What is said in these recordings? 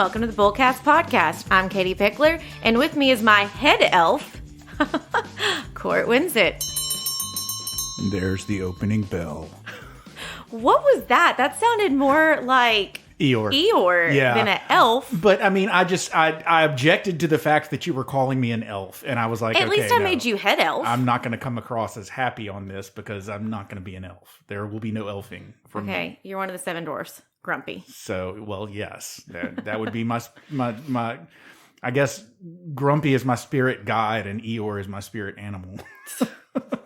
welcome to the BullCast podcast. I'm Katie Pickler, and with me is my head elf, Court Winsett. There's the opening bell. What was that? That sounded more like Eeyore than an elf. But I mean, I objected to the fact that you were calling me an elf, and I was like, At least I made you head elf. I'm not going to come across as happy on this because I'm not going to be an elf. There will be no elfing from me. You're one of the seven dwarfs. Grumpy. So, well, yes, that would be my. I guess Grumpy is my spirit guide, and Eeyore is my spirit animal.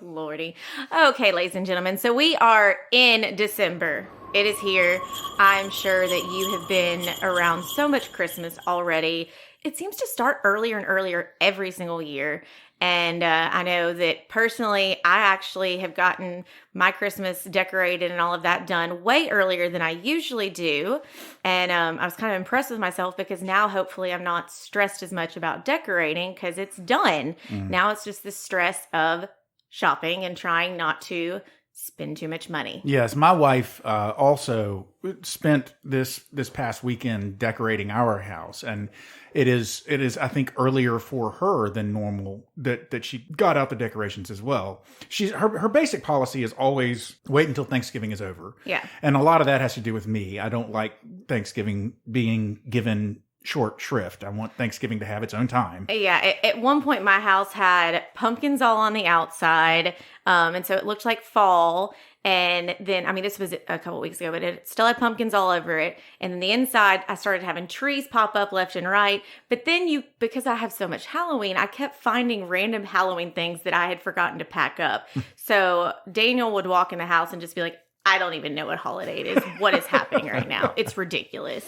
Lordy. Okay, ladies and gentlemen. So we are in December. It is here. I'm sure that you have been around so much Christmas already. It seems to start earlier and earlier every single year. And I know that personally, I actually have gotten my Christmas decorated and all of that done way earlier than I usually do. And I was kind of impressed with myself because now hopefully I'm not stressed as much about decorating because it's done. Now it's just the stress of shopping and trying not to spend too much money. Yes, my wife also spent this past weekend decorating our house, and it is I think earlier for her than normal that she got out the decorations as well. Her basic policy is always wait until Thanksgiving is over. Yeah, and a lot of that has to do with me. I don't like Thanksgiving being given short shrift. I want Thanksgiving to have its own time. Yeah, at one point my house had pumpkins all on the outside, and so it looked like fall. And then, I mean, this was a couple weeks ago, but it still had pumpkins all over it. And then the inside, I started having trees pop up left and right. But then because I have so much Halloween, I kept finding random Halloween things that I had forgotten to pack up. So Daniel would walk in the house and just be like, I don't even know what holiday it is. What is happening right now? It's ridiculous.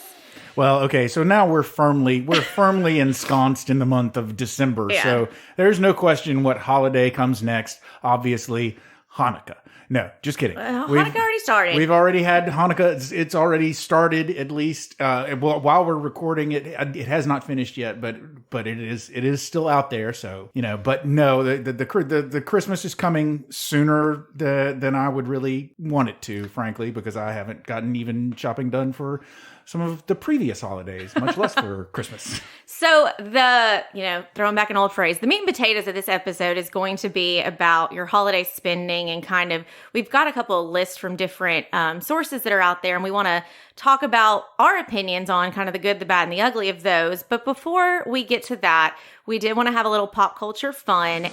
Well, okay, so now we're firmly ensconced in the month of December. Yeah. So there's no question what holiday comes next. Obviously, Hanukkah. No, just kidding. Hanukkah already started. We've already had Hanukkah. It's already started, at least. While we're recording it, it has not finished yet, but it is still out there. So but no, the Christmas is coming sooner than I would really want it to, frankly, because I haven't gotten even shopping done for some of the previous holidays, much less for Christmas. So throwing back an old phrase, the meat and potatoes of this episode is going to be about your holiday spending and kind of, we've got a couple of lists from different sources that are out there, and we want to talk about our opinions on kind of the good, the bad, and the ugly of those. But before we get to that, we did want to have a little pop culture fun.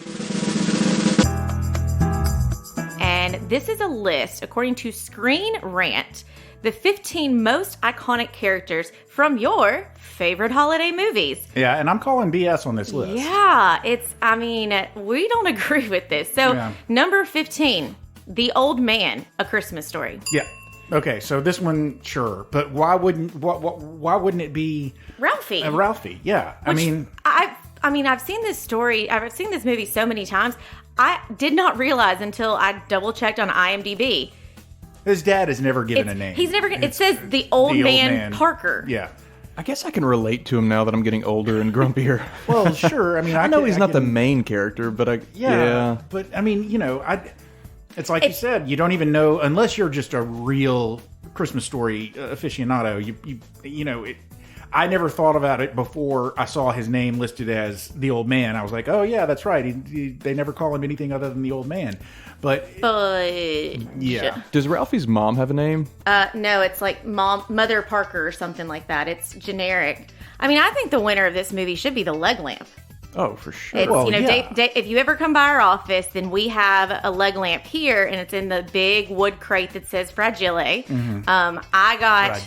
And this is a list, according to Screen Rant, the 15 most iconic characters from your favorite holiday movies. Yeah, and I'm calling BS on this list. Yeah, we don't agree with this. So, Number 15, The Old Man, A Christmas Story. Yeah. Okay, so this one, sure, but why wouldn't it be Ralphie? Ralphie, yeah. I've seen this story. I've seen this movie so many times. I did not realize until I double checked on IMDb. His dad is never given a name. He's never. It says the old man Parker. Yeah. I guess I can relate to him now that I'm getting older and grumpier. Well, sure. I mean, I know he's not the main character, but yeah. But I mean, it's like you said, you don't even know unless you're just a real Christmas Story aficionado. I never thought about it before I saw his name listed as the old man. I was like, oh yeah, that's right. They never call him anything other than the old man. But yeah. Does Ralphie's mom have a name? No, it's like Mother Parker or something like that. It's generic. I mean, I think the winner of this movie should be the leg lamp. Oh, for sure. It's, if you ever come by our office, then we have a leg lamp here, and it's in the big wood crate that says Fragile. Mm-hmm. I got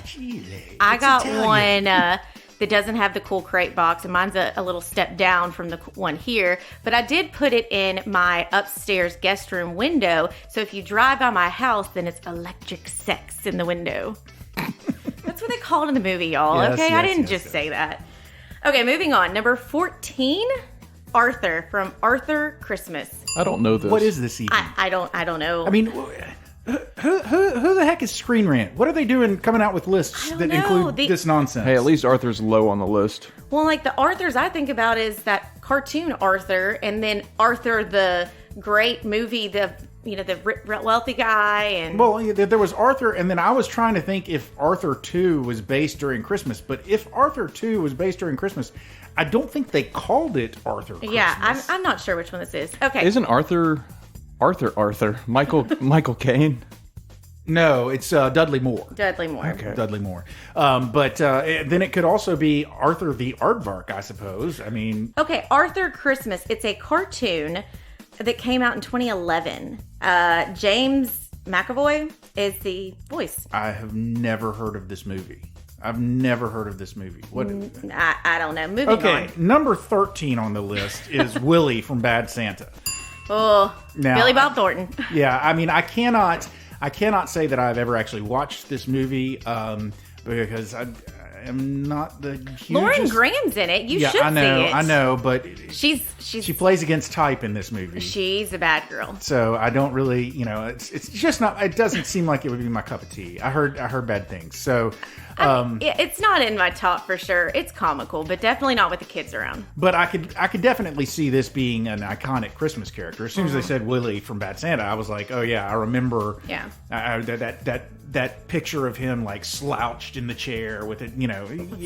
Italian. one that doesn't have the cool crate box, and mine's a little step down from the one here. But I did put it in my upstairs guest room window, so if you drive by my house, then it's electric sex in the window. That's what they called in the movie, y'all. Yes, okay, yes, I didn't yes. just say that. Okay, moving on. Number 14, Arthur from Arthur Christmas. I don't know this. What is this even? I don't know. I mean, who the heck is Screen Rant? What are they doing coming out with lists that include this nonsense? Hey, at least Arthur's low on the list. Well, like the Arthurs I think about is that cartoon Arthur, and then Arthur the Great movie, the the wealthy guy. And Well, there was Arthur, and then I was trying to think if Arthur 2 was based during Christmas. But if Arthur 2 was based during Christmas, I don't think they called it Arthur Christmas. yeah, I'm not sure which one this is. Okay. Isn't Arthur Michael Caine? No, it's Dudley Moore. Dudley Moore. Okay. Dudley Moore. But then it could also be Arthur the Aardvark, I suppose. I mean... Okay, Arthur Christmas. It's a cartoon that came out in 2011. James McAvoy is the voice. I have never heard of this movie. I've never heard of this movie. What? I don't know. Moving Okay, on. number 13 on the list is Willie from Bad Santa. Oh, Now, Billy Bob Thornton. Yeah, I mean, I cannot say that I've ever actually watched this movie because I am not the hugest... Lauren Graham's in it. You should see it. I know, but She plays against type in this movie. She's a bad girl. So I don't really, it's just not. It doesn't seem like it would be my cup of tea. I heard bad things. So, It's not in my top for sure. It's comical, but definitely not with the kids around. but I could definitely see this being an iconic Christmas character. As soon as they said Willie from Bad Santa, I was like, oh yeah, I remember. Yeah. That picture of him like slouched in the chair with it,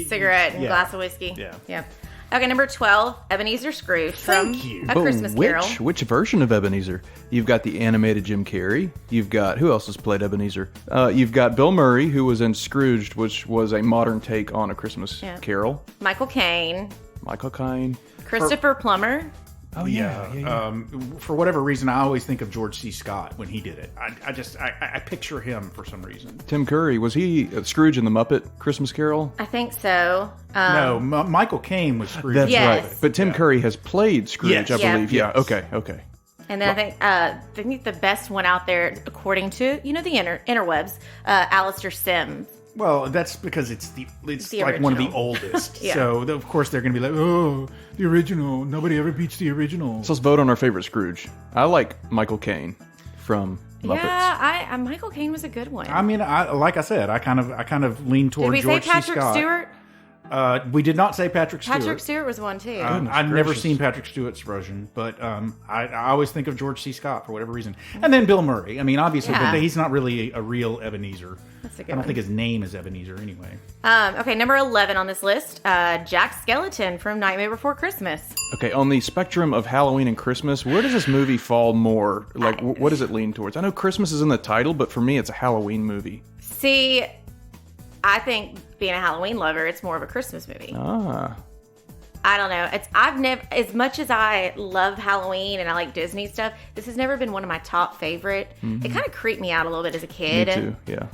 Cigarette and yeah. glass of whiskey. Yeah. Yep. Okay, number 12, Ebenezer Scrooge from Thank you. A Christmas Carol. Which version of Ebenezer? You've got the animated Jim Carrey. You've got, who else has played Ebenezer? You've got Bill Murray, who was in Scrooged, which was a modern take on A Christmas Carol. Michael Caine. Michael Caine. Christopher Plummer. Oh, Yeah. For whatever reason, I always think of George C. Scott when he did it. I picture him for some reason. Tim Curry. Was he Scrooge in the Muppet Christmas Carol? I think so. No, Michael Caine was Scrooge. That's Yes. right. But Tim Curry has played Scrooge, Yes. I Yeah. believe. Yeah. Yes. Okay. And then I think the best one out there, according to, the interwebs, Alistair Sims. Well, that's because it's The like one of the original. oldest. Yeah. So of course they're going to be like, oh, the original. Nobody ever beats the original. So let's vote on our favorite Scrooge. I like Michael Caine from Muppets. Yeah, Michael Caine was a good one. I mean, like I said, I kind of lean Did toward we say George C. Patrick Scott. Stewart? We did not say Patrick Stewart. Patrick Stewart was one too. I've never gracious. seen Patrick Stewart's version, but I always think of George C. Scott for whatever reason. And then Bill Murray. I mean, obviously, Yeah. but he's not really a real Ebenezer. That's a good I don't one. think his name is Ebenezer anyway. Okay, number 11 on this list, Jack Skellington from Nightmare Before Christmas. Okay, on the spectrum of Halloween and Christmas, where does this movie fall more? Like, what does it lean towards? I know Christmas is in the title, but for me, it's a Halloween movie. See, I think being a Halloween lover, it's more of a Christmas movie. Ah. I don't know. I've never, as much as I love Halloween and I like Disney stuff, this has never been one of my top favorite. It kind of creeped me out a little bit as a Me kid. too, yeah.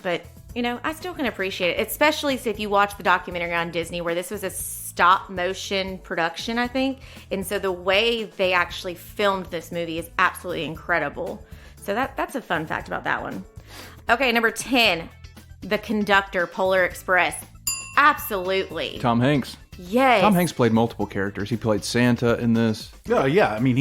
But I still can appreciate it, especially if you watch the documentary on Disney where this was a stop motion production, I think. And so the way they actually filmed this movie is absolutely incredible. So that's a fun fact about that one. Okay, number 10, The Conductor, Polar Express. Absolutely. Tom Hanks. Yes. Tom Hanks played multiple characters. He played Santa in this. Yeah. I mean,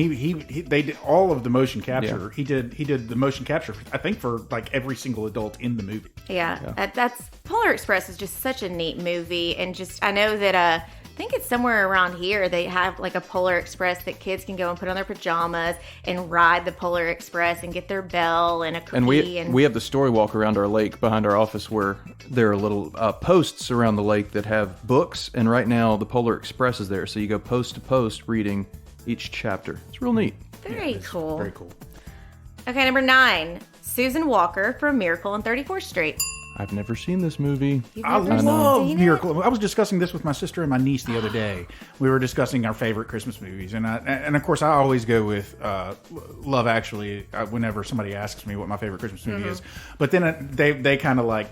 they did all of the motion capture. Yeah. He did the motion capture. I think for like every single adult in the movie. Yeah. That's Polar Express is just such a neat movie, and just I know that I think it's somewhere around here they have like a Polar Express that kids can go and put on their pajamas and ride the Polar Express and get their bell and a cookie. And we have the story walk around our lake behind our office where there are little posts around the lake that have books, and right now the Polar Express is there, so you go post to post reading each chapter. It's real neat. Very cool. Very cool. Okay, number 9, Susan Walker from Miracle on 34th Street. I've never seen this movie. You've I never love seen it? Miracle. I was discussing this with my sister and my niece the other day. We were discussing our favorite Christmas movies, and of course I always go with Love Actually whenever somebody asks me what my favorite Christmas movie is. But then they kind of like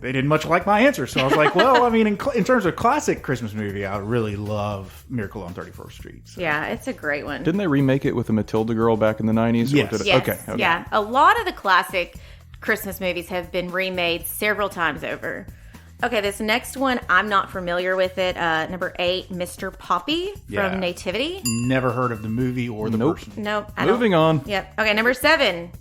they didn't much like my answer, so I was like, well, I mean, in terms of classic Christmas movie, I really love Miracle on 34th Street. So. Yeah, it's a great one. Didn't they remake it with the Matilda girl back in the 90s? Or Yes. did it- Yes. Okay. Yeah. A lot of the classic Christmas movies have been remade several times over. Okay, this next one, I'm not familiar with it. Number 8, Mr. Poppy Yeah. from Nativity. Never heard of the movie or the Nope. person. Nope. Moving on. Yep. Okay, number 7,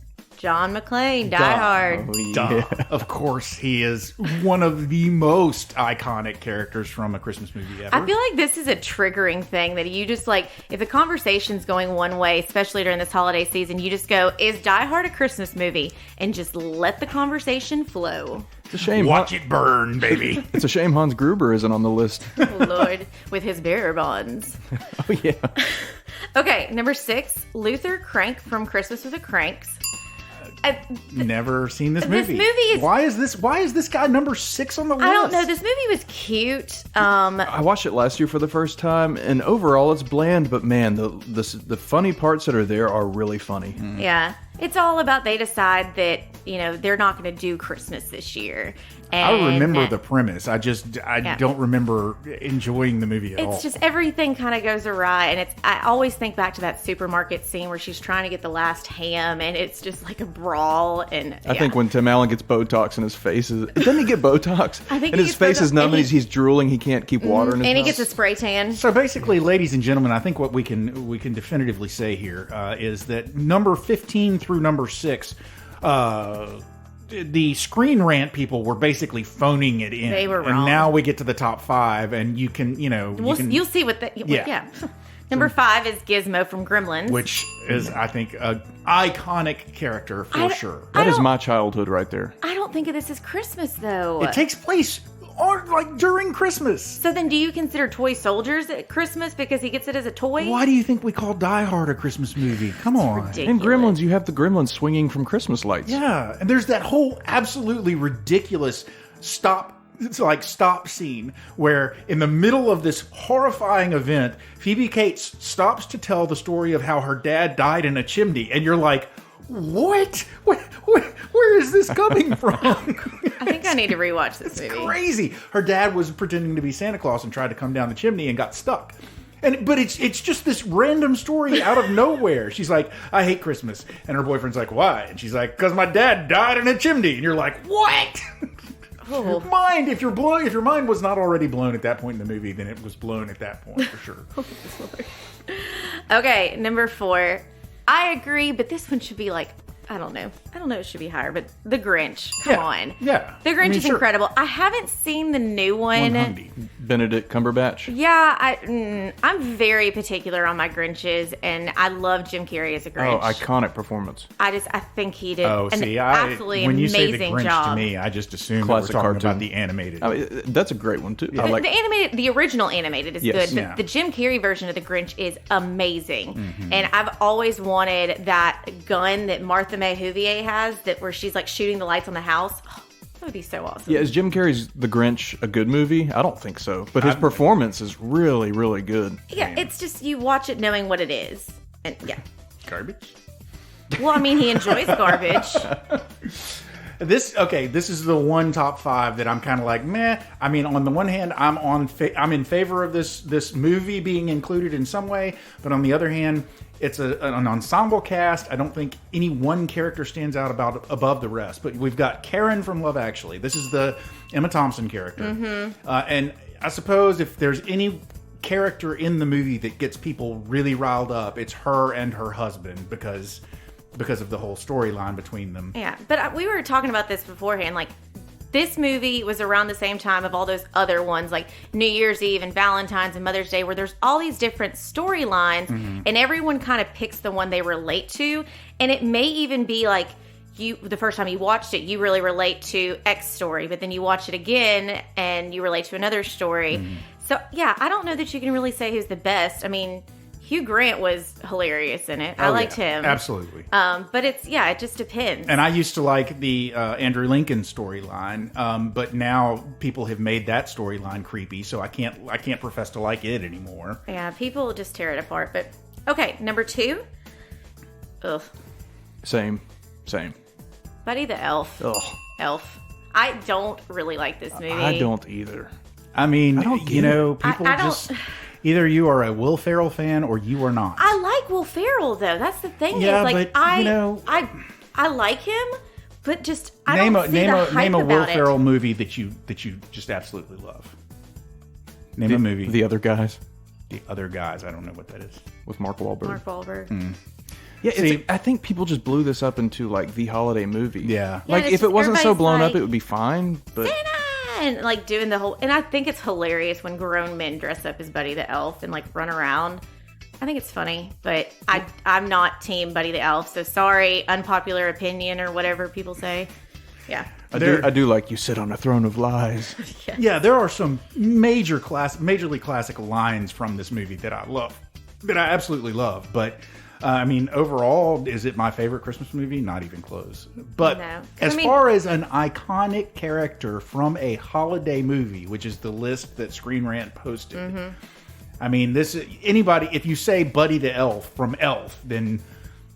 John McClane, Die Hard. Oh, Duh. yeah. Of course, he is one of the most iconic characters from a Christmas movie ever. I feel like this is a triggering thing that you just like, if the conversation's going one way, especially during this holiday season, you just go, is Die Hard a Christmas movie? And just let the conversation flow. It's a shame. Watch it burn, baby. It's a shame Hans Gruber isn't on the list. Oh, Lord, with his bearer bonds. Oh, yeah. Okay, number 6, Luther Crank from Christmas with the Cranks. Never seen this This movie. movie is- Why is this guy number 6 on the list? I don't know. This movie was cute. I watched it last year for the first time, and overall it's bland, but man, the funny parts that are there are really funny. Yeah. It's all about they decide that, they're not going to do Christmas this year. I And remember the premise. I don't remember enjoying the movie at all. It's just everything kind of goes awry, and I always think back to that supermarket scene where she's trying to get the last ham, and it's just like a brawl. And I think when Tim Allen gets Botox in his face, doesn't he get Botox? I think and he his gets face is Botox, numb, and and he's drooling. He can't keep water in his and he mouth. gets a spray tan. So basically, ladies and gentlemen, I think what we can definitively say here is that number 15 through number 6, the Screen Rant people were basically phoning it in. They were and wrong. now we get to the top 5, and you can, You'll see what the Yeah. Number 5 is Gizmo from Gremlins, which is, I think, an iconic character for sure. That is don't- my childhood right there. I don't think of this as Christmas though. It takes place during Christmas. So then, do you consider Toy Soldiers at Christmas because he gets it as a toy? Why do you think we call Die Hard a Christmas movie? Come on. ridiculous. In Gremlins, you have the Gremlins swinging from Christmas lights. Yeah, and there's that whole absolutely ridiculous stop scene where in the middle of this horrifying event, Phoebe Cates stops to tell the story of how her dad died in a chimney, and you're like, what? Where is this coming from? I think I need to rewatch this movie. Crazy. Her dad was pretending to be Santa Claus and tried to come down the chimney and got stuck. But it's just this random story out of nowhere. She's like, I hate Christmas. And her boyfriend's like, why? And she's like, because my dad died in a chimney. And you're like, what? Oh. Mind, if your mind was not already blown at that point in the movie, then it was blown at that point for sure. Okay, number 4. I agree, but this one should be like, I don't know. It should be higher, but The Grinch. Come on. Yeah. The Grinch is sure. incredible. I haven't seen the new one. 100. Benedict Cumberbatch. Yeah, I'm very particular on my Grinches, and I love Jim Carrey as a Grinch. Oh, iconic performance. I think he did Oh, an see, absolutely when you amazing say the Grinch job. to me, I just assume Classic that we're talking cartoon. about the animated. I mean, that's a great one too. I like. The original animated is Yes. good, but Yeah. the Jim Carrey version of the Grinch is amazing. Mm-hmm. And I've always wanted that gun that Martha May Whovier has, where she's like shooting the lights on the house. Oh, that would be so awesome. Yeah, is Jim Carrey's The Grinch a good movie? I don't think so, but his performance is really, really good. Yeah, it's just you watch it knowing what it is, and yeah. Garbage? Well, I mean, he enjoys garbage. This is the one top 5 that I'm kind of like meh. I mean, on the one hand, I'm in favor of this movie being included in some way, but on the other hand, it's an ensemble cast. I don't think any one character stands out above the rest. But we've got Karen from Love Actually. This is the Emma Thompson character, and I suppose if there's any character in the movie that gets people really riled up, it's her and her husband because of the whole storyline between them. Yeah, but we were talking about this beforehand. Like, this movie was around the same time of all those other ones, like New Year's Eve and Valentine's and Mother's Day, where there's all these different storylines, and everyone kind of picks the one they relate to. And it may even be like, the first time you watched it, you really relate to X story, but then you watch it again and you relate to another story. So, yeah, I don't know that you can really say who's the best. I mean, Hugh Grant was hilarious in it. I liked him. Absolutely. But it just depends. And I used to like the Andrew Lincoln storyline, but now people have made that storyline creepy, so I can't profess to like it anymore. Yeah, people just tear it apart. But okay, number 2. Ugh. Same. Buddy the Elf. Ugh. Elf. I don't really like this movie. I don't either. I mean, don't get people I don't- just either you are a Will Ferrell fan or you are not. I like Will Ferrell though. That's the thing. Yeah, is like but, I like him, but just I name don't a see name the a hype name a Will about it. Ferrell movie that you just absolutely love. Name a movie. The Other Guys The Other Guys. I don't know what that is. with Mark Wahlberg. Mark Wahlberg. Yeah, See, I think people just blew this up into like the holiday movie. Yeah. Like it's if it wasn't so everybody's blown up, like, it would be fine. But and like doing the whole, and I think it's hilarious when grown men dress up as Buddy the Elf and like run around. I think it's funny, but I'm not team Buddy the Elf, so sorry, unpopular opinion or whatever people say. Yeah. I do like you sit on a throne of lies. Yeah, there are some majorly classic lines from this movie that I love, that I absolutely love. But I mean, overall, is it my favorite Christmas movie? Not even close. But No. as far as an iconic character from a holiday movie, which is the list that Screen Rant posted, I mean, anybody, if you say Buddy the Elf from Elf, then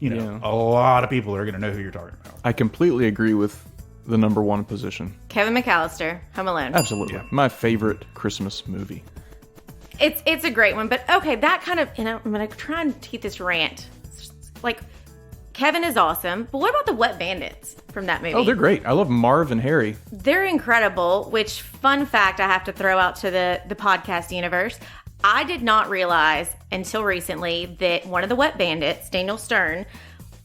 a lot of people are going to know who you're talking about. I completely agree with the number one position. Kevin McCallister, Home Alone. Absolutely. Yeah. My favorite Christmas movie. It's a great one, but okay, that kind of, I'm going to try and keep this rant. Like, Kevin is awesome, but what about the Wet Bandits from that movie? Oh, they're great. I love Marv and Harry. They're incredible, which, fun fact I have to throw out to the podcast universe. I did not realize until recently that one of the Wet Bandits, Daniel Stern,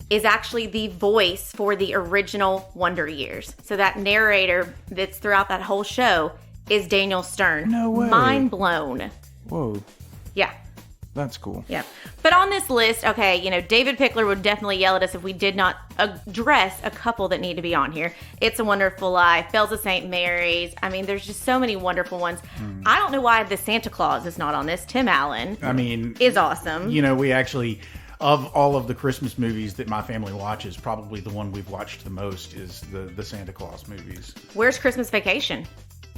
is actually the voice for the original Wonder Years. So that narrator that's throughout that whole show is Daniel Stern. No way. Mind blown. Whoa, Yeah. that's cool. Yeah. But on this list, okay, David Pickler would definitely yell at us if we did not address a couple that need to be on here. It's a Wonderful Life, Bells of St. Mary's. I mean, there's just so many wonderful ones. I don't know why the Santa Claus is not on this. Tim Allen is awesome. We actually, of all of the Christmas movies that my family watches, probably the one we've watched the most is the Santa Claus movies. Where's Christmas Vacation?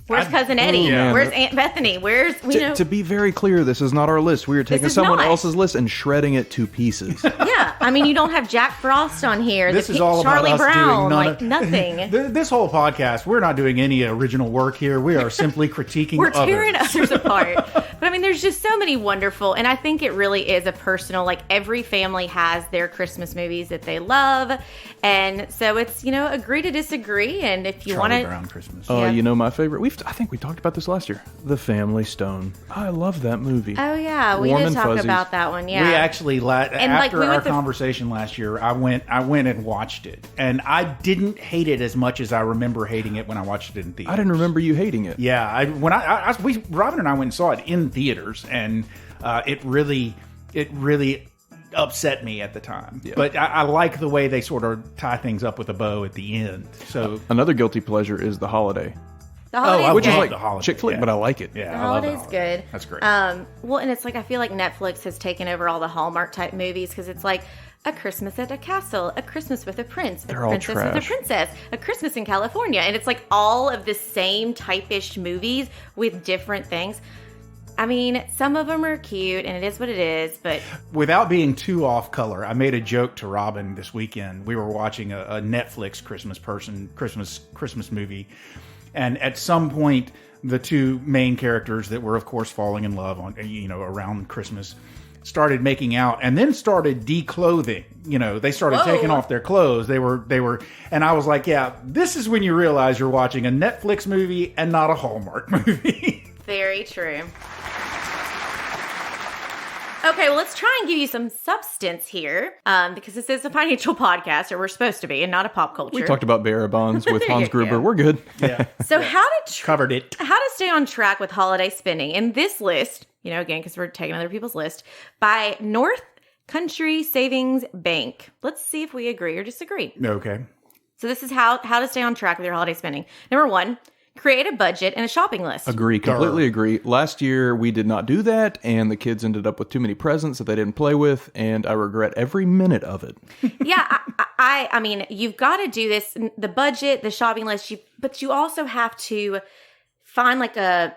Where's Cousin Eddie? Yeah. Where's Aunt Bethany? Where's, To be very clear, this is not our list. We are taking is someone not. else's list and shredding it to pieces. Yeah, I mean, you don't have Jack Frost on here. This is all Charlie about us Brown, doing nothing. This whole podcast, we're not doing any original work here. We are simply critiquing We're tearing others. others apart. But I mean, there's just so many wonderful, and I think it really is a personal, like every family has their Christmas movies that they love. And so it's, agree to disagree. And if you want Charlie to. Brown Christmas. Yeah. My favorite. I think we talked about this last year. The Family Stone. I love that movie. Oh, yeah. We Warm did and talk Fuzzies. about that one. Yeah. We actually, after we our went to- conversation last year, I went and watched it, and I didn't hate it as much as I remember hating it when I watched it in theaters. I didn't remember you hating it. Yeah, Robin and I went and saw it in theaters, and it really upset me at the time. Yeah. But I like the way they sort of tie things up with a bow at the end. So Another guilty pleasure is The Holiday. The Holiday's I Which is good. love like The Holiday, chick flick, yeah. but I like it. yeah, The I love The Holiday's Holiday. good. That's great. Well, and it's like I feel like Netflix has taken over all the Hallmark type movies because it's like A Christmas at a Castle, A Christmas with a Prince, A They're all Princess with a trash. Princess, A Christmas in California, and it's like all of the same type-ish movies with different things. I mean, some of them are cute, and it is what it is, but Without being too off color, I made a joke to Robin this weekend. We were watching a Netflix Christmas movie, and at some point, the two main characters that were, of course, falling in love around Christmas started making out, and then started declothing. They started Whoa. taking off their clothes. They were, and I was like, yeah, this is when you realize you're watching a Netflix movie and not a Hallmark movie. very true. Okay, well, let's try and give you some substance here, because this is a financial podcast, or we're supposed to be, and not a pop culture. We talked about bearer bonds with There Hans you go. Gruber. We're good. Yeah, So how to covered it. stay on track with holiday spending? In this list, again, because we're taking other people's list, by North Country Savings Bank. Let's see if we agree or disagree. Okay. So this is how to stay on track with your holiday spending. Number 1, create a budget and a shopping list. Agree. Completely agree. Last year, we did not do that, and the kids ended up with too many presents that they didn't play with, and I regret every minute of it. Yeah, I mean, you've got to do this, the budget, the shopping list, but you also have to find like a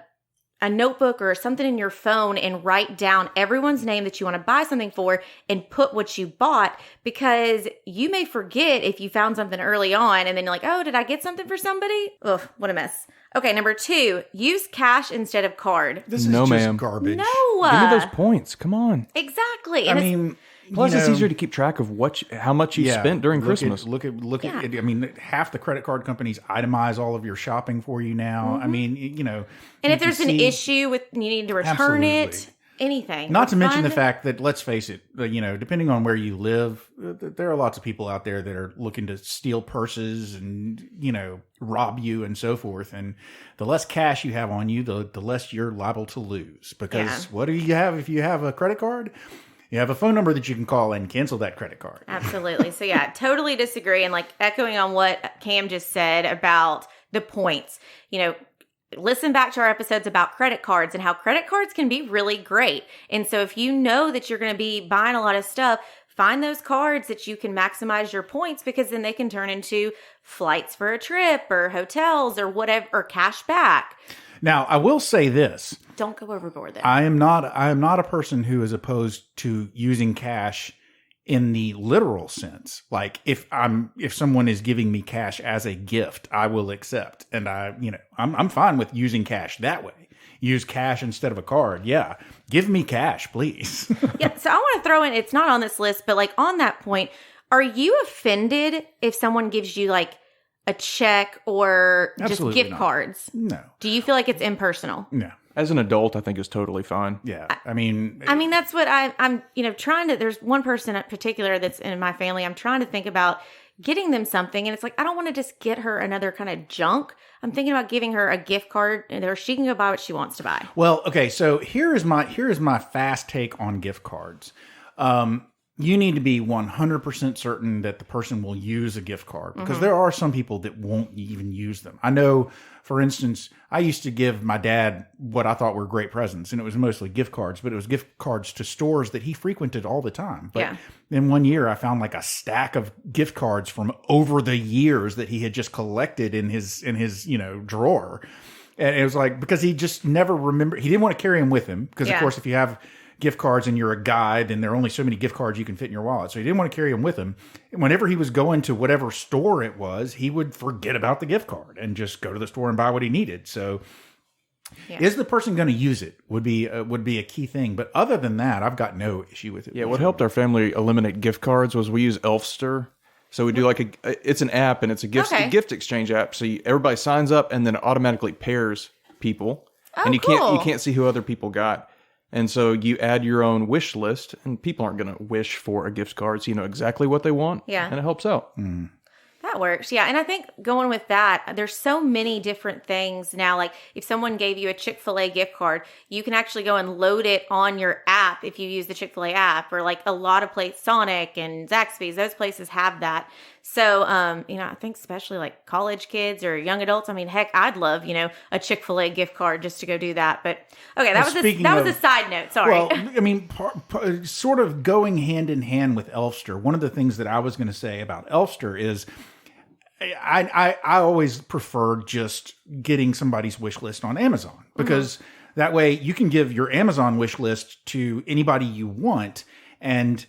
notebook or something in your phone and write down everyone's name that you want to buy something for and put what you bought, because you may forget if you found something early on and then you're like, oh, did I get something for somebody? Ugh, what a mess. Okay, number 2, use cash instead of card. This is No, just ma'am. garbage. No. Give me those points. Come on. Exactly. I And mean, Plus, it's know, easier to keep track of how much you spent during Christmas. Look at Yeah. it. I mean, half the credit card companies itemize all of your shopping for you now. I mean, and if there's an issue with you need to return it, anything. Not to mention the Fun. fact that, let's face it, depending on where you live, there are lots of people out there that are looking to steal purses and, rob you and so forth. And the less cash you have on you, the less you're liable to lose. Because what do you have if you have a credit card? You have a phone number that you can call and cancel that credit card. Absolutely. So yeah, totally disagree. And like echoing on what Cam just said about the points, listen back to our episodes about credit cards and how credit cards can be really great. And so if you know that you're going to be buying a lot of stuff, find those cards that you can maximize your points, because then they can turn into flights for a trip or hotels or whatever, or cash back. Now, I will say this. Don't go overboard there. I am not a person who is opposed to using cash in the literal sense. Like if someone is giving me cash as a gift, I will accept. And I'm fine with using cash that way. Use cash instead of a card. Yeah. Give me cash, please. Yeah. So I want to throw in, it's not on this list, but like on that point, are you offended if someone gives you like a check or Absolutely just gift not. cards? No. Do you feel like it's impersonal? No. As an adult, I think it's totally fine. Yeah. I mean, That's what I'm trying to, there's one person in particular that's in my family. I'm trying to think about getting them something. And it's like, I don't want to just get her another kind of junk. I'm thinking about giving her a gift card and she can go buy what she wants to buy. well, okay. So here is my fast take on gift cards. You need to be 100% certain that the person will use a gift card, because there are some people that won't even use them. I know, for instance, I used to give my dad what I thought were great presents, and it was mostly gift cards, but it was gift cards to stores that he frequented all the time. But in one year, I found like a stack of gift cards from over the years that he had just collected in his drawer. And it was like, because he just never remembered, he didn't want to carry them with him, because of course, if you have gift cards and you're a guy, then there are only so many gift cards you can fit in your wallet. So he didn't want to carry them with him. And whenever he was going to whatever store it was, he would forget about the gift card and just go to the store and buy what he needed. So is the person going to use it would be a key thing. But other than that, I've got no issue with it. Yeah, what helped our family eliminate gift cards was we use Elfster. So we do like it's an app, and it's a gift exchange app. So everybody signs up, and then it automatically pairs people. And you can't see who other people got. And so you add your own wish list, and people aren't going to wish for a gift card, so you know exactly what they want. Yeah. And it helps out. That works. Yeah. And I think going with that, there's so many different things now. Like if someone gave you a Chick-fil-A gift card, you can actually go and load it on your app if you use the Chick-fil-A app, or like a lot of places, Sonic and Zaxby's, those places have that. So, I think especially like college kids or young adults, I mean, heck, I'd love, a Chick-fil-A gift card just to go do that. But okay, that was a side note. Sorry. Well, I mean, sort of going hand in hand with Elfster, one of the things that I was going to say about Elfster is I always prefer just getting somebody's wish list on Amazon, because that way you can give your Amazon wish list to anybody you want, and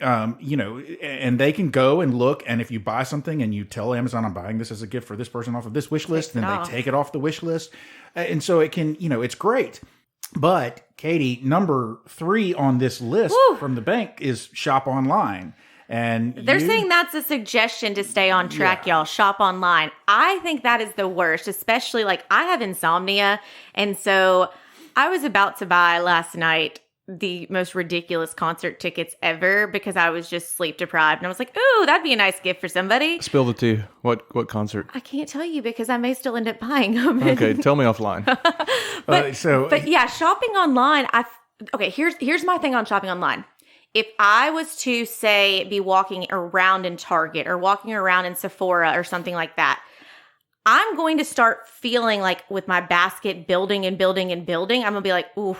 and they can go and look, and if you buy something and you tell Amazon, I'm buying this as a gift for this person off of this wish list, then they take it off the wish list. And so it can, it's great. But Katie, number 3 on this list from the bank is shop online. And they're saying that's a suggestion to stay on track, y'all. Shop online. I think that is the worst, especially like I have insomnia. And so I was about to buy last night the most ridiculous concert tickets ever because I was just sleep deprived. And I was like, ooh, that'd be a nice gift for somebody. Spill the tea. What concert? I can't tell you because I may still end up buying them. Okay, tell me offline. But yeah, shopping online. Here's my thing on shopping online. If I was to say be walking around in Target or walking around in Sephora or something like that, I'm going to start feeling like with my basket building and building and building, I'm going to be like, ooh,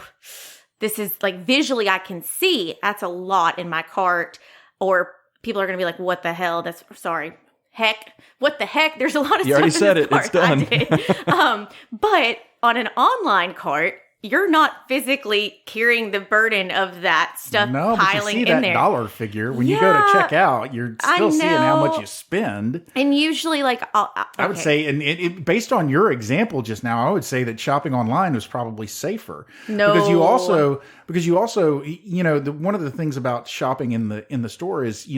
this is like visually I can see that's a lot in my cart. Or people are going to be like, what the hell? What the heck? There's a lot of stuff in this cart. You already said it. It's done. But on an online cart, you're not physically carrying the burden of that stuff piling in there. That dollar figure when you go to check out, you're still seeing how much you spend. And usually, like, I would say, and based on your example just now, I would say that shopping online was probably safer. No, because you also, one of the things about shopping in the store is,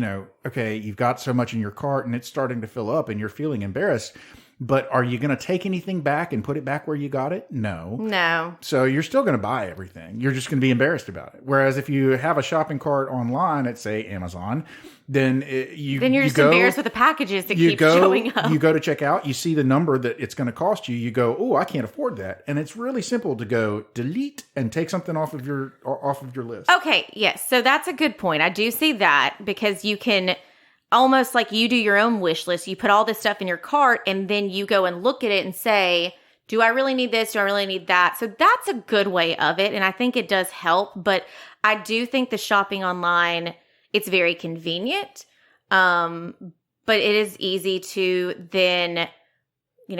okay, you've got so much in your cart and it's starting to fill up and you're feeling embarrassed. But are you going to take anything back and put it back where you got it? No. No. So you're still going to buy everything. You're just going to be embarrassed about it. Whereas if you have a shopping cart online at, say, Amazon, then you're just embarrassed with the packages that keep showing up. You go to check out, you see the number that it's going to cost you. You go, oh, I can't afford that. And it's really simple to go delete and take something off of your list. Okay, yes. So that's a good point. I do see that because you can almost like you do your own wish list. You put all this stuff in your cart and then you go and look at it and say, do I really need this? Do I really need that? So that's a good way of it. And I think it does help. But I do think the shopping online, it's very convenient. But it is easy to then,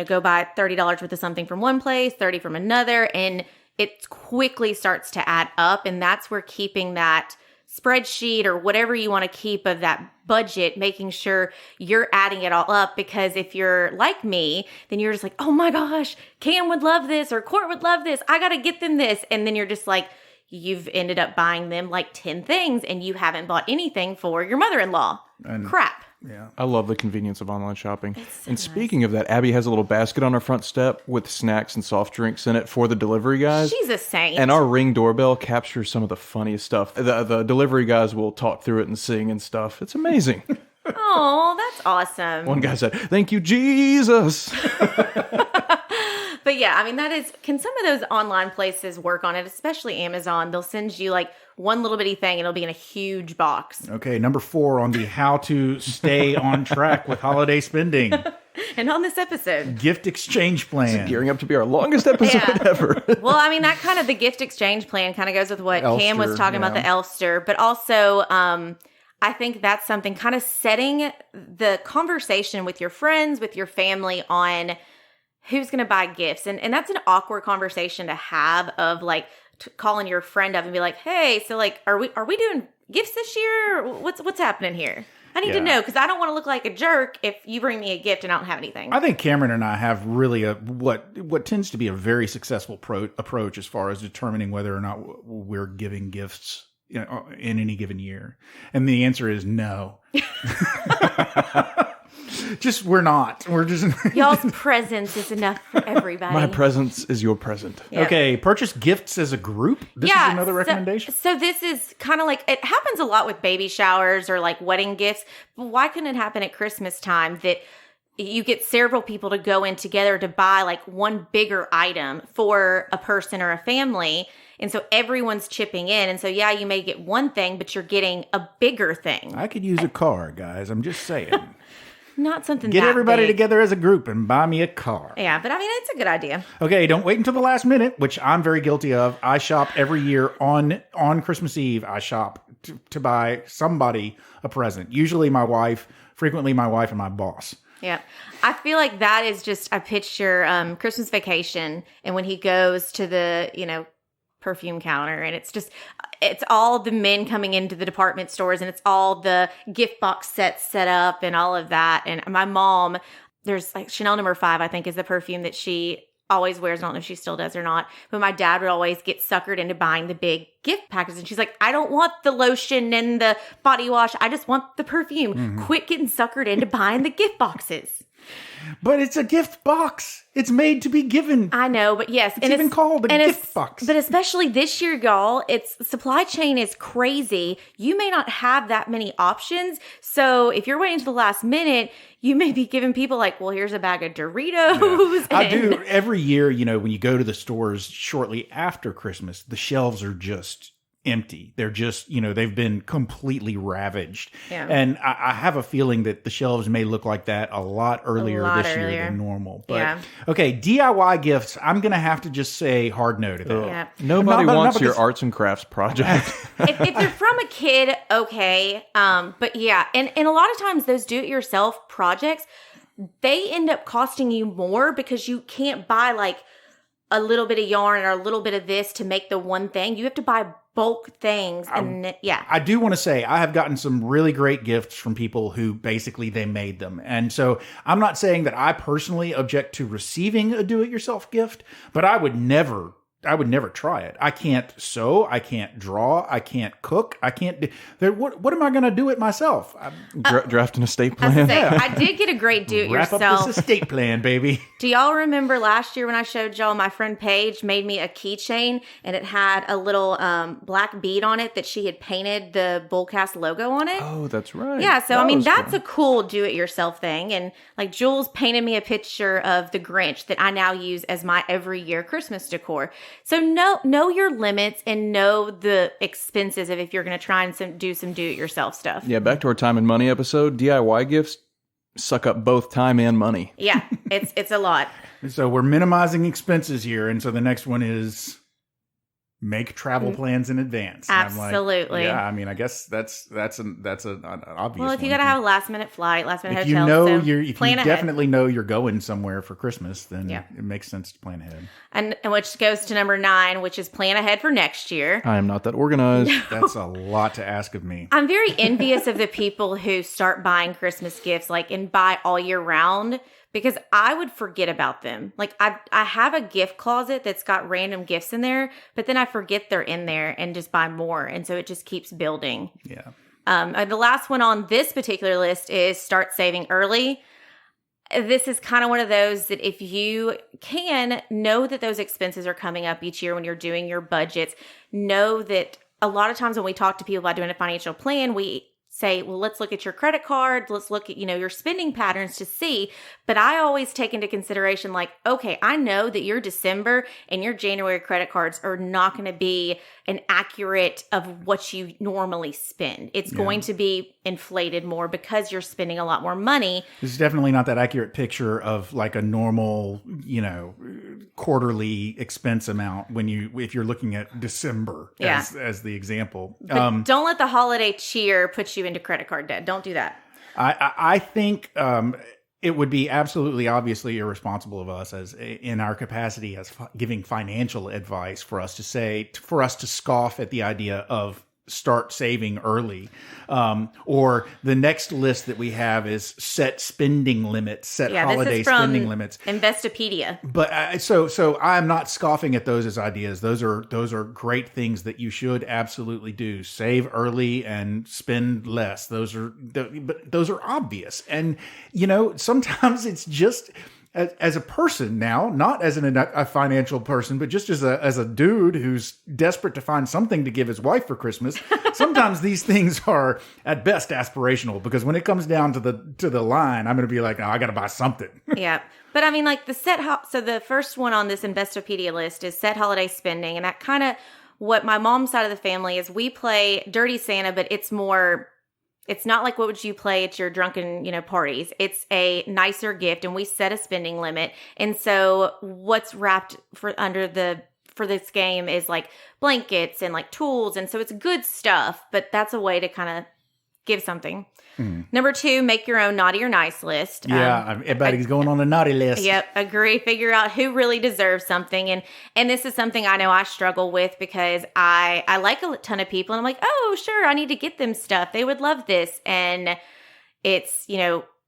go buy $30 worth of something from one place, 30 from another. And it quickly starts to add up. And that's where keeping that spreadsheet or whatever you want to keep of that budget, making sure you're adding it all up. Because if you're like me, then you're just like, oh my gosh, Cam would love this or Court would love this. I got to get them this. And then you're just like, you've ended up buying them like 10 things and you haven't bought anything for your mother-in-law. Crap. Yeah. I love the convenience of online shopping. So and speaking of that, Abby has a little basket on her front step with snacks and soft drinks in it for the delivery guys. She's a saint. And our Ring doorbell captures some of the funniest stuff. The delivery guys will talk through it and sing and stuff. It's amazing. Oh, that's awesome. One guy said, "Thank you, Jesus." But yeah, I mean, can some of those online places work on it, especially Amazon? They'll send you like one little bitty thing and it'll be in a huge box. Okay, number 4 on the how to stay on track with holiday spending. And on this episode, Gift exchange plan. Gearing up to be our longest episode ever. Well, I mean, that kind of the gift exchange plan kind of goes with what Cam was talking about, the Elfster. But also, I think that's something kind of setting the conversation with your friends, with your family on who's going to buy gifts. And that's an awkward conversation to have of like calling your friend up and be like, hey, so like, are we doing gifts this year? What's happening here? I need to know because I don't want to look like a jerk if you bring me a gift and I don't have anything. I think Cameron and I have really what tends to be a very successful approach as far as determining whether or not we're giving gifts in any given year. And the answer is no. We're not. We're just... Y'all's presence is enough for everybody. My presence is your present. Yeah. Okay, purchase gifts as a group. This is another recommendation. So this is kind of like, it happens a lot with baby showers or like wedding gifts. But why couldn't it happen at Christmas time that you get several people to go in together to buy like one bigger item for a person or a family? And so everyone's chipping in. And so, you may get one thing, but you're getting a bigger thing. I could use a car, guys. I'm just saying. Not something Get that everybody big. together as a group and buy me a car. Yeah, but I mean, it's a good idea. Okay, don't wait until the last minute, which I'm very guilty of. I shop every year on Christmas Eve. I shop to buy somebody a present. Usually my wife, frequently my wife and my boss. Yeah. I feel like that is just, I picture Christmas Vacation and when he goes to the, perfume counter and it's all the men coming into the department stores and it's all the gift box sets set up and all of that. And my mom, there's like Chanel No. 5, I think is the perfume that she always wears. I don't know if she still does or not, but my dad would always get suckered into buying the big gift packages. And she's like, I don't want the lotion and the body wash. I just want the perfume. Mm-hmm. Quit getting suckered into buying the gift boxes. But it's a gift box. It's made to be given. I know, but yes. It's even called a gift box. But especially this year, y'all, supply chain is crazy. You may not have that many options. So if you're waiting to the last minute, you may be giving people like, well, here's a bag of Doritos. Yeah. I do every year, when you go to the stores shortly after Christmas, the shelves are just empty. They're just, they've been completely ravaged. Yeah. And I have a feeling that the shelves may look like that a lot earlier this year than normal. But okay, DIY gifts, I'm going to have to just say hard no to that. Yeah. Nobody wants your arts and crafts project. if they're from a kid, okay. But yeah, and a lot of times those do-it-yourself projects, they end up costing you more because you can't buy like a little bit of yarn or a little bit of this to make the one thing. You have to buy bulk things. And I do want to say I have gotten some really great gifts from people who basically they made them. And so I'm not saying that I personally object to receiving a do-it-yourself gift, but I would never never try it. I can't sew. I can't draw. I can't cook. I can't do. What am I going to do it myself? Draft an estate I was plan. gonna say, I did get a great Wrap up do-it-yourself. this estate plan, baby. Do y'all remember last year when I showed y'all my friend Paige made me a keychain and it had a little black bead on it that she had painted the BullCast logo on it? Oh, that's right. Yeah, so That I mean was that's fun. a cool do-it-yourself thing, and like Jules painted me a picture of the Grinch that I now use as my every year Christmas decor. So know your limits and know the expenses of if you're going to try and do some do-it-yourself stuff. Yeah, back to our time and money episode. DIY gifts suck up both time and money. Yeah, it's a lot. So we're minimizing expenses here, and so the next one is make travel plans in advance. And I'm like, Absolutely. yeah, I mean, I guess that's an obvious. Well, if you one. got to have a last minute flight, last minute if hotel, you know so if you plan ahead. definitely know you're going somewhere for Christmas, then Yeah. it makes sense to plan ahead. And which goes to number 9, which is plan ahead for next year. I am not that organized. That's a lot to ask of me. I'm very envious of the people who start buying Christmas gifts and buy all year round, because I would forget about them. Like I have a gift closet that's got random gifts in there, but then I forget they're in there and just buy more. And so it just keeps building. Yeah. The last one on this particular list is start saving early. This is kind of one of those that if you can know that those expenses are coming up each year when you're doing your budgets, know that a lot of times when we talk to people about doing a financial plan, we say, well, let's look at your credit card. Let's look at, your spending patterns to see. But I always take into consideration, okay, I know that your December and your January credit cards are not going to be an accurate of what you normally spend. It's going to be inflated more because you're spending a lot more money. This is definitely not that accurate picture of like a normal, quarterly expense amount if you're looking at December as the example. But don't let the holiday cheer put you into credit card debt. Don't do that. I think it would be absolutely obviously irresponsible of us as in our capacity as giving financial advice for us to scoff at the idea of start saving early. Or the next list that we have is set spending limits, holiday spending limits. Investopedia. But so I'm not scoffing at those as ideas. Those are great things that you should absolutely do. Save early and spend less. Those are obvious. And sometimes it's just as a person now, not as a financial person, but just as a dude who's desperate to find something to give his wife for Christmas. Sometimes these things are at best aspirational, because when it comes down to the line, I'm going to be like, oh, I got to buy something. Yeah. But I mean, so the first one on this Investopedia list is set holiday spending. And that kind of what my mom's side of the family is. We play Dirty Santa, but it's not like what would you play at your drunken, parties. It's a nicer gift, and we set a spending limit. And so what's wrapped for this game is like blankets and like tools. And so it's good stuff, but that's a way to kind of give something. Number 2, make your own naughty or nice list. Yeah, everybody's going on a naughty list. Yep, agree. Figure out who really deserves something. And this is something I know I struggle with, because I like a ton of people, and I'm like, oh, sure, I need to get them stuff. They would love this. And it's,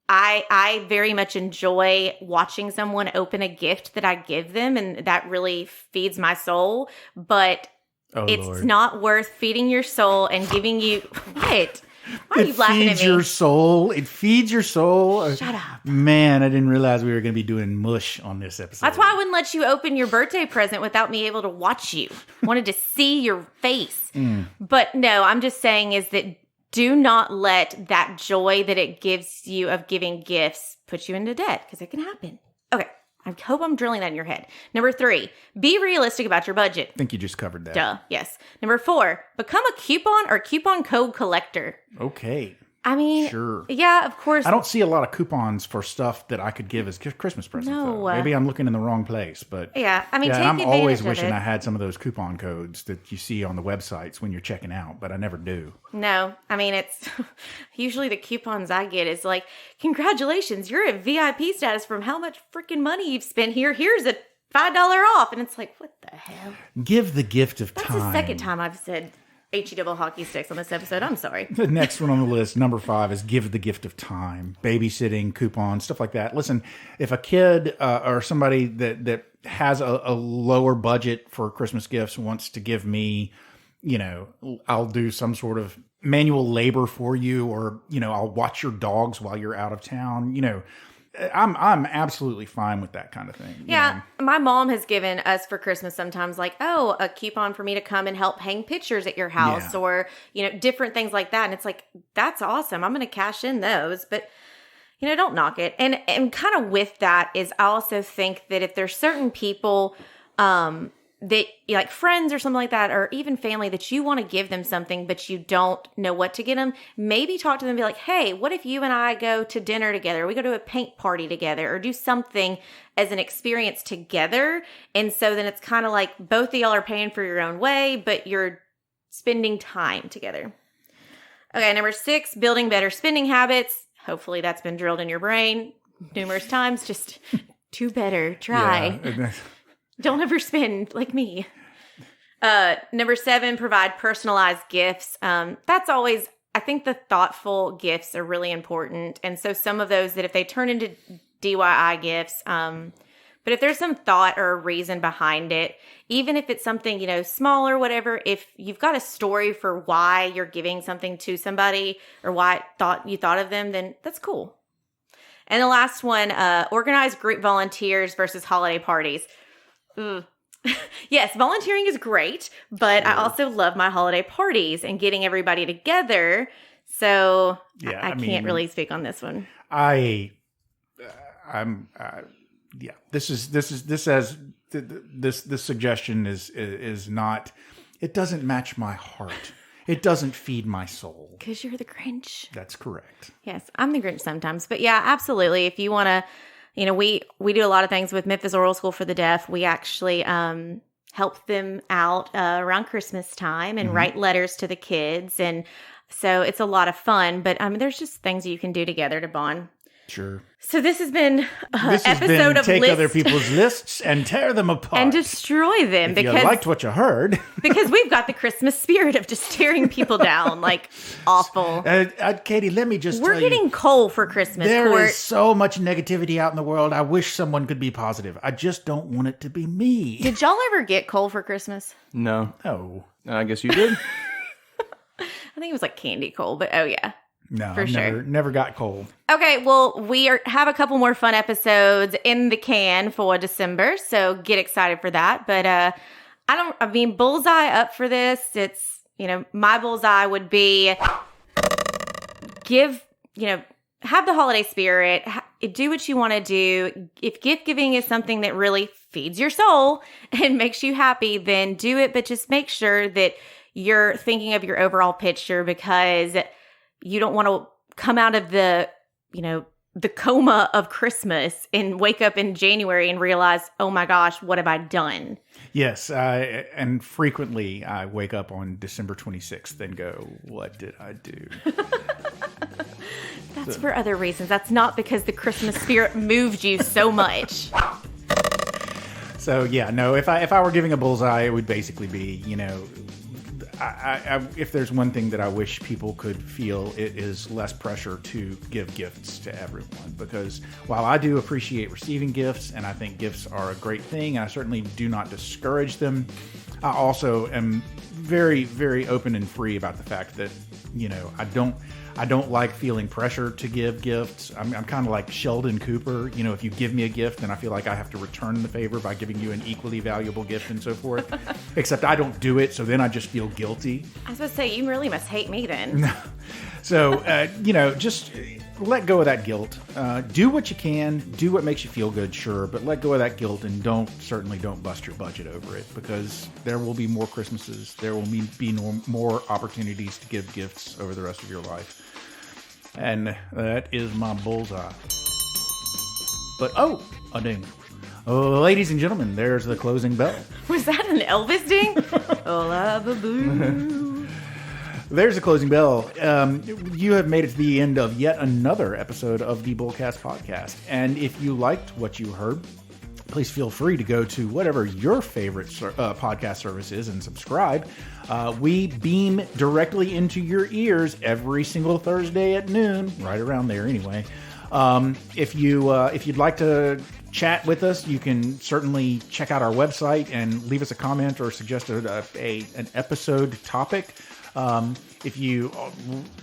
I very much enjoy watching someone open a gift that I give them, and that really feeds my soul. But it's Lord. not worth feeding your soul and giving you what? Why are you laughing at me? It feeds your soul. Shut up. Man, I didn't realize we were going to be doing mush on this episode. That's why I wouldn't let you open your birthday present without me able to watch you. Wanted to see your face. But no, I'm just saying is that do not let that joy that it gives you of giving gifts put you into debt, because it can happen. Okay. I hope I'm drilling that in your head. Number 3, be realistic about your budget. I think you just covered that. Duh. Yes. Number 4, become a coupon or coupon code collector. Okay. I mean, Sure. Yeah, of course. I don't see a lot of coupons for stuff that I could give as Christmas presents. No. Though. Maybe I'm looking in the wrong place, but Yeah, I mean, take I'm advantage always of wishing it. I had some of those coupon codes that you see on the websites when you're checking out, but I never do. No, I mean, it's usually the coupons I get is like, congratulations, you're at VIP status from how much freaking money you've spent here. Here's a $5 off. And it's like, what the hell? Give the gift of That's time. the second time I've said HE double hockey sticks on this episode. I'm sorry. The next one on the list, number 5, is give the gift of time, babysitting, coupons, stuff like that. Listen, if a kid or somebody that has a lower budget for Christmas gifts wants to give me, I'll do some sort of manual labor for you, or, I'll watch your dogs while you're out of town, I'm absolutely fine with that kind of thing. Yeah, my mom has given us for Christmas sometimes a coupon for me to come and help hang pictures at your house, or, different things like that. And it's like, that's awesome. I'm going to cash in those, but don't knock it. And kind of with that is, I also think that if there's certain people, that like friends or something like that, or even family, that you want to give them something, but you don't know what to get them, maybe talk to them and be like, hey, what if you and I go to dinner together? We go to a paint party together, or do something as an experience together. And so then it's kind of like both of y'all are paying for your own way, but you're spending time together. Okay, number 6, building better spending habits. Hopefully that's been drilled in your brain numerous times. Just do better. Try. Yeah. Don't overspend like me. Number 7, provide personalized gifts. That's always, I think the thoughtful gifts are really important. And so some of those that if they turn into DIY gifts, but if there's some thought or a reason behind it, even if it's something, small or whatever, if you've got a story for why you're giving something to somebody or why you thought of them, then that's cool. And the last one, organize group volunteers versus holiday parties. Yes, volunteering is great, but I also love my holiday parties and getting everybody together. So I can't really speak on this one. This suggestion is not. It doesn't match my heart. It doesn't feed my soul. Because you're the Grinch. That's correct. Yes, I'm the Grinch sometimes, but yeah, absolutely. If you want to. We do a lot of things with Memphis Oral School for the Deaf. We actually help them out around Christmas time and write letters to the kids. And so it's a lot of fun. But there's just things you can do together to bond. Sure. So this has been an episode of take other people's lists and tear them apart. And destroy them. If because you liked what you heard. Because we've got the Christmas spirit of just tearing people down. Like, awful. Katie, let me just We're tell you. getting coal for Christmas. There is so much negativity out in the world. I wish someone could be positive. I just don't want it to be me. Did y'all ever get coal for Christmas? No. Oh. I guess you did. I think it was like candy coal, but oh yeah. No, for sure. Never got cold. Okay, well, we have a couple more fun episodes in the can for December, so get excited for that. But bullseye up for this. It's, my bullseye would be have the holiday spirit, do what you want to do. If gift giving is something that really feeds your soul and makes you happy, then do it, but just make sure that you're thinking of your overall picture, because you don't want to come out of the coma of Christmas and wake up in January and realize, oh my gosh, what have I done? Yes, and frequently I wake up on December 26th and go, what did I do? That's for other reasons. That's not because the Christmas spirit moved you so much. So yeah, no, if I were giving a bullseye, it would basically be, if there's one thing that I wish people could feel, it is less pressure to give gifts to everyone. Because while I do appreciate receiving gifts, and I think gifts are a great thing, and I certainly do not discourage them, I also am very, very open and free about the fact that, I don't like feeling pressure to give gifts. I'm kind of like Sheldon Cooper. If you give me a gift, then I feel like I have to return the favor by giving you an equally valuable gift and so forth. Except I don't do it, so then I just feel guilty. I was going to say, you really must hate me then. So, just let go of that guilt. Do what you can. Do what makes you feel good, sure. But let go of that guilt, and certainly don't bust your budget over it, because there will be more Christmases. There will be more opportunities to give gifts over the rest of your life. And that is my bullseye. But, a ding. Ladies and gentlemen, there's the closing bell. Was that an Elvis ding? Hola, boo. There's the closing bell. You have made it to the end of yet another episode of the BullCast podcast. And if you liked what you heard, please feel free to go to whatever your favorite podcast service is and subscribe. We beam directly into your ears every single Thursday at noon, right around there anyway. If you'd like to chat with us, you can certainly check out our website and leave us a comment or suggest an episode topic. If you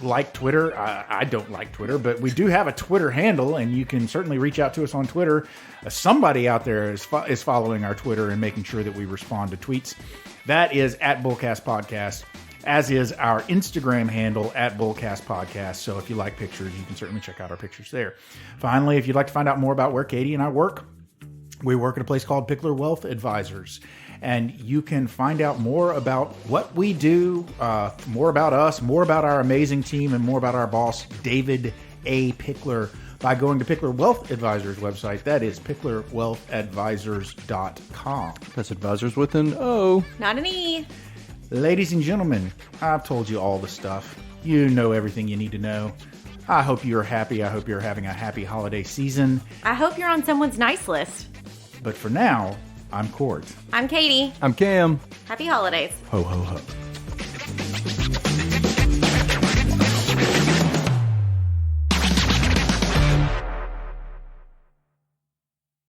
like Twitter, I don't like Twitter, but we do have a Twitter handle, and you can certainly reach out to us on Twitter. Somebody out there is following our Twitter and making sure that we respond to tweets. That is at BullCast Podcast, as is our Instagram handle at BullCast Podcast. So if you like pictures, you can certainly check out our pictures there. Finally, if you'd like to find out more about where Katie and I work, we work at a place called Pickler Wealth Advisors. And you can find out more about what we do, more about us, more about our amazing team, and more about our boss, David A. Pickler, by going to Pickler Wealth Advisors website. That is picklerwealthadvisors.com. That's advisors with an O. Not an E. Ladies and gentlemen, I've told you all the stuff. You know everything you need to know. I hope you're happy. I hope you're having a happy holiday season. I hope you're on someone's nice list. But for now, I'm Court. I'm Katie. I'm Cam. Happy holidays. Ho, ho, ho.